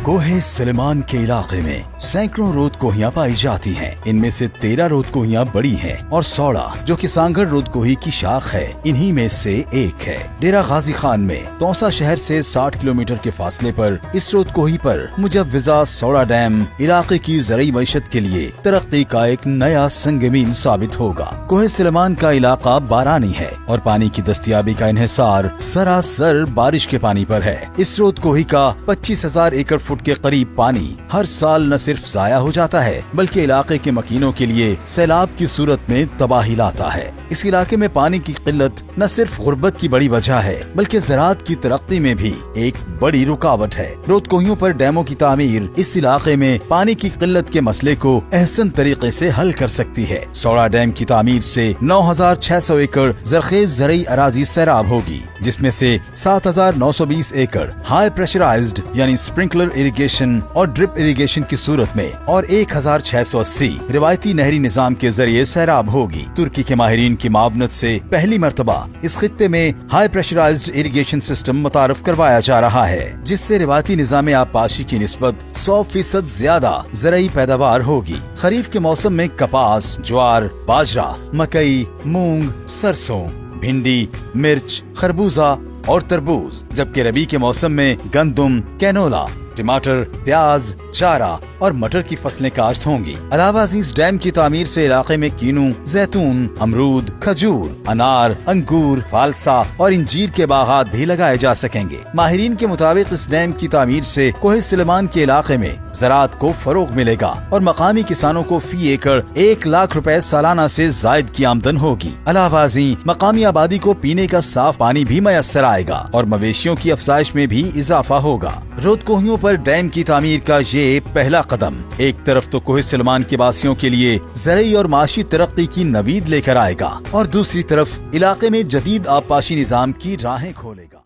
कोहे सलेमान के इलाके में सैकड़ों रोद कोहियां पाई जाती हैं। इनमें से 13 रोद कोहियां बड़ी हैं और 16 जो कि सांगड़ रोद कोही की शाख है, इन्हीं में से एक है। डेरा गाजी खान में तौसा शहर से 60 किलोमीटर के फासले पर इस रोद कोही पर मुजव्वजा सौड़ा डैम इलाके की ज़रूरी मईशत के लिए तरक्की का एक नया संगमीन साबित होगा। कोहे सलेमान का इलाका बारानी है और पानी की दस्तयाबी का इन्हिसार सरासर बारिश के पानी पर है। इस रोद कोही का 25,000 एकड़ फुट के करीब पानी हर साल न सिर्फ जाया हो जाता है बल्कि इलाके के मकीनों के लिए सैलाब की सूरत में तबाही लाता है। इस इलाके में पानी की किल्लत न सिर्फ गुर्बत की बड़ी वजह है बल्कि ज़राअत की तरक्की में भी एक बड़ी रुकावट है। रोद कोहियों पर डैमों की तामीर इस इलाके में पानी की किल्लत के मसले को एहसन तरीके से हल कर सकती है। सौड़ा डैम की तामीर से 9,600 एकड़ ज़रखेज ज़रई अराजी सैराब होगी, जिसमें से 7,920 एकड़ हाई प्रेशराइज्ड यानी स्प्रिंकलर इरिगेशन और ड्रिप इरिगेशन की सूरत में और 1,680 रिवायती नहरी निजाम के जरिए सैराब होगी। तुर्की के माहिरीन की मावनत से पहली मर्तबा इस खित्ते में हाई प्रेशराइज्ड इरिगेशन सिस्टम मुतारफ करवाया जा रहा है, जिससे रिवायती निजाम आबपाशी की निस्बत 100% ज्यादा ज़रई पैदावार होगी। खरीफ के मौसम में कपास, ज्वार, बाजरा, मकई, मूंग, सरसों, भिंडी, मिर्च, खरबूजा और तरबूज, जबकि रबी के मौसम में गंदम, कैनोला, टमाटर, प्याज, चारा और मटर की फसलें काश्त होंगी। अलावा इस डैम की तामीर से इलाके में कीनू, जैतून, अमरूद, खजूर, अनार, अंगूर, फालसा और इंजीर के बागात भी लगाए जा सकेंगे। माहिरीन के मुताबिक इस डैम की तामीर से कोहे सलेमान के इलाके में ज़राअत को फरोग मिलेगा और मकामी किसानों को फी एकड़ 1 लाख रुपए सालाना से जायद की आमदन होगी। अलावा मकामी आबादी को पीने का साफ पानी भी मैसर आएगा और मवेशियों की अफजाइश में भी इजाफा होगा। रोद कोहियों पर डैम की तामीर का ये पहला कदम एक तरफ तो कोहे सलेमान के वासियों के लिए ज़रई और माशी तरक्की की नवीद लेकर आएगा और दूसरी तरफ इलाके में जदीद आबपाशी निजाम की राहें खोलेगा।